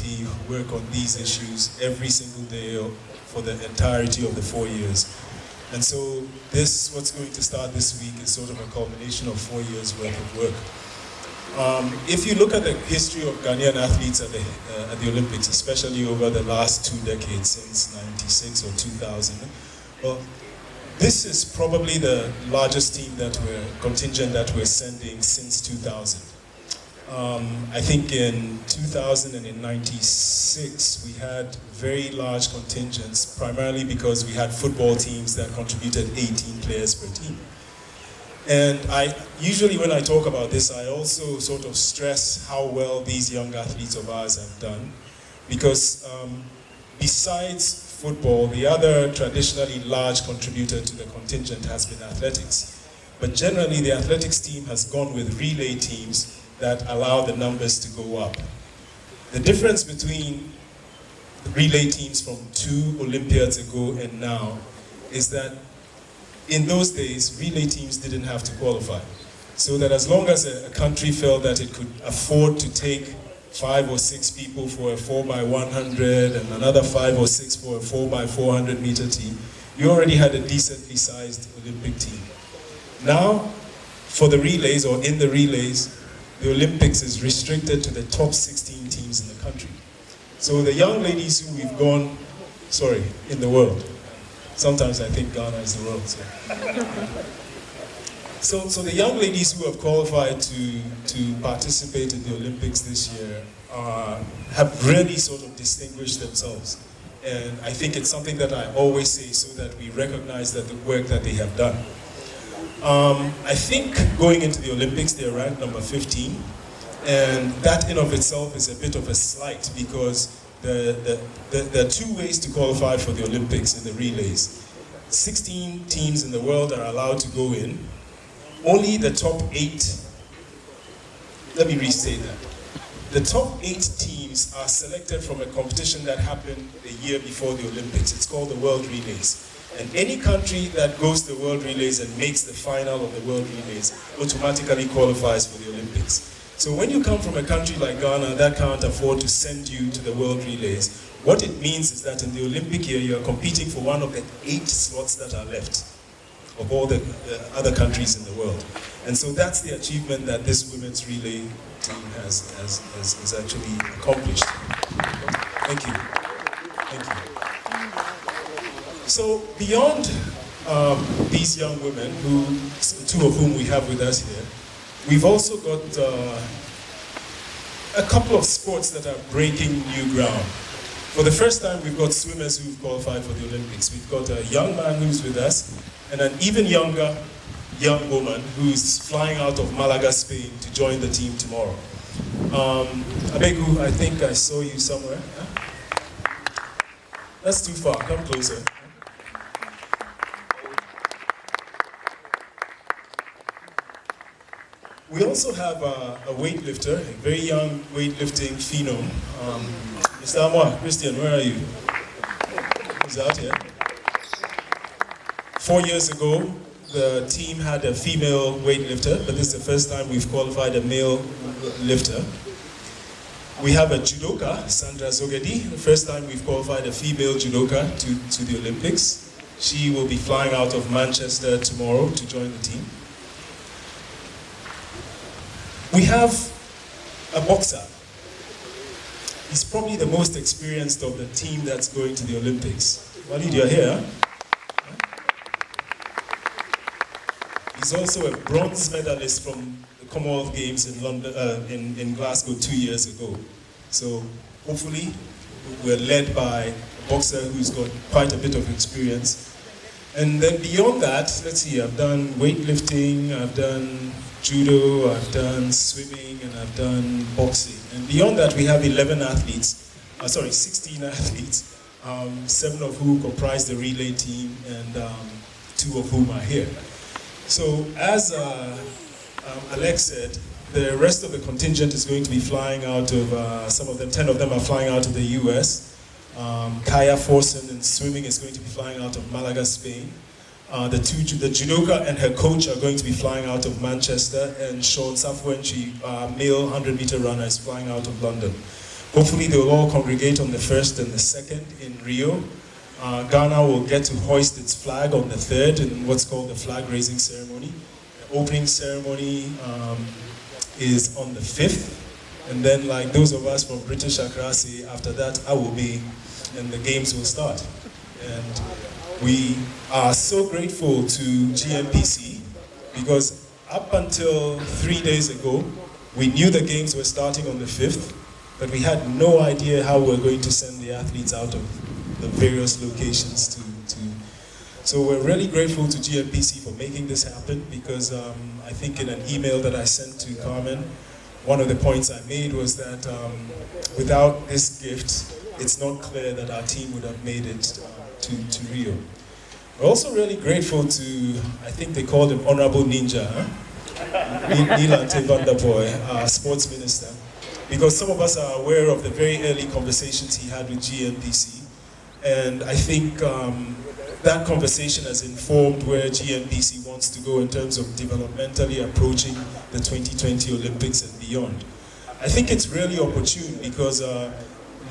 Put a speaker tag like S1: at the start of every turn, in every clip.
S1: committee who work on these issues every single day for the entirety of the 4 years. And so what's going to start this week is sort of a culmination of 4 years worth of work. If you look at the history of Ghanaian athletes at the Olympics, especially over the last 2 decades, since 96 or 2000, well, this is probably the largest contingent that we're sending since 2000. I think in 2000 and in 96, we had very large contingents, primarily because we had football teams that contributed 18 players per team. And usually when I talk about this, I also sort of stress how well these young athletes of ours have done, because besides football, the other traditionally large contributor to the contingent has been athletics. But generally, the athletics team has gone with relay teams that allow the numbers to go up. The difference between the relay teams from 2 Olympiads ago and now is that in those days, relay teams didn't have to qualify. So that as long as a country felt that it could afford to take 5 or 6 people for a 4x100 and another 5 or 6 for a 4x400 meter team, you already had a decently sized Olympic team. Now, for the relays, or in the relays, the Olympics is restricted to the top 16 teams in the country. So the young ladies who we've gone, in the world. Sometimes I think Ghana is the world. So the young ladies who have qualified to participate in the Olympics this year have really sort of distinguished themselves. And I think it's something that I always say so that we recognize that the work that they have done. I think going into the Olympics, they're ranked number 15. And that in of itself is a bit of a slight, because there are 2 ways to qualify for the Olympics in the relays. 16 teams in the world are allowed to go in. Only the top 8, let me restate that. The top 8 teams are selected from a competition that happened the year before the Olympics. It's called the World Relays. And any country that goes to the World Relays and makes the final of the World Relays automatically qualifies for the Olympics. So when you come from a country like Ghana that can't afford to send you to the World Relays, what it means is that in the Olympic year, you're competing for one of the 8 slots that are left of all the other countries in the world. And so that's the achievement that this women's relay team has actually accomplished. Thank you. Thank you. So beyond these young women, 2 of whom we have with us here, we've also got a couple of sports that are breaking new ground. For the first time, we've got swimmers who've qualified for the Olympics. We've got a young man who's with us, and an even younger young woman who's flying out of Malaga, Spain, to join the team tomorrow. Abegu, I think I saw you somewhere. Huh? That's too far. Come closer. We also have a weightlifter, a very young weightlifting phenom. Mr. Amwa, Christian, where are you? He's out here. 4 years ago, the team had a female weightlifter, but this is the first time we've qualified a male lifter. We have a judoka, Sandra Zogedi, the first time we've qualified a female judoka to the Olympics. She will be flying out of Manchester tomorrow to join the team. We have a boxer. He's probably the most experienced of the team that's going to the Olympics. Walid, you're here. He's also a bronze medalist from the Commonwealth Games in London, in Glasgow 2 years ago. So hopefully we're led by a boxer who's got quite a bit of experience. And then beyond that, let's see, I've done weightlifting, I've done judo, I've done swimming, and I've done boxing. And beyond that, we have 16 athletes, 7 of whom comprise the relay team, and 2 of whom are here. So as Alex said, the rest of the contingent is going to be flying out of, some of them, 10 of them are flying out of the US. Kaya Forsen in swimming is going to be flying out of Malaga, Spain. The judoka and her coach are going to be flying out of Manchester, and Sean Safwenchi, male 100-meter runner, is flying out of London. Hopefully they will all congregate on the 1st and the 2nd in Rio. Ghana will get to hoist its flag on the 3rd in what's called the flag raising ceremony. The opening ceremony is on the 5th. And then, like those of us from British Accra say, after that, I will be, and the games will start. And we are so grateful to GNPC because up until 3 days ago, we knew the games were starting on the 5th, but we had no idea how we were going to send the athletes out of the various locations to. So we're really grateful to GNPC for making this happen because I think in an email that I sent to Carmen, one of the points I made was that without this gift, it's not clear that our team would have made it to Rio. We're also really grateful to, I think they called him Honorable Ninja, Nilante Vanderboy, our sports minister, because some of us are aware of the very early conversations he had with GNPC, and I think that conversation has informed where GNPC wants to go in terms of developmentally approaching the 2020 Olympics and beyond. I think it's really opportune because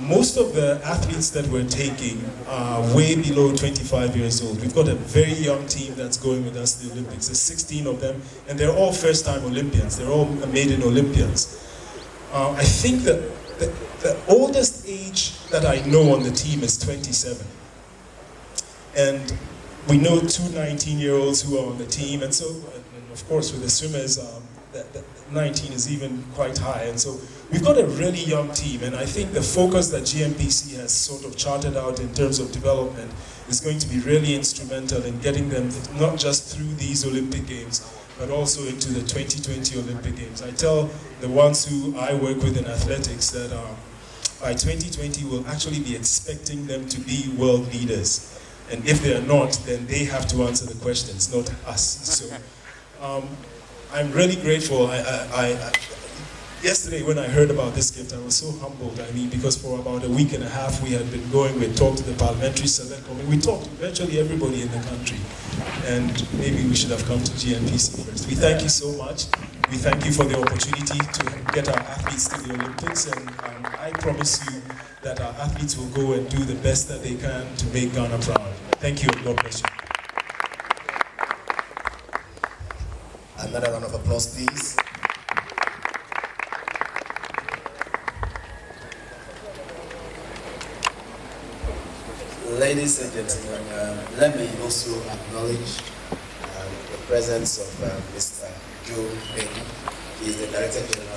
S1: most of the athletes that we're taking are way below 25 years old. We've got a very young team that's going with us to the Olympics. There's 16 of them, and they're all first-time Olympians. They're all maiden Olympians. I think that the oldest age that I know on the team is 27. And we know two 19-year-olds who are on the team, and so, and of course, with the swimmers, that 19 is even quite high. And so we've got a really young team, and I think the focus that GNPC has sort of charted out in terms of development is going to be really instrumental in getting them not just through these Olympic Games, but also into the 2020 Olympic Games. I tell the ones who I work with in athletics that by 2020 we'll actually be expecting them to be world leaders. And if they are not, then they have to answer the questions, not us. So I'm really grateful. Yesterday when I heard about this gift, I was so humbled. I mean, because for about a week and a half we had been going, we talked to the Parliamentary Select Committee, we talked to virtually everybody in the country. And maybe we should have come to GNPC first. We thank you so much. We thank you for the opportunity to get our athletes to the Olympics, and I promise you that our athletes will go and do the best that they can to make Ghana proud. Thank you, and God bless you.
S2: Another round of applause, please. Ladies and gentlemen, let me also acknowledge the presence of Mr. Joe Bailey. He is the Director General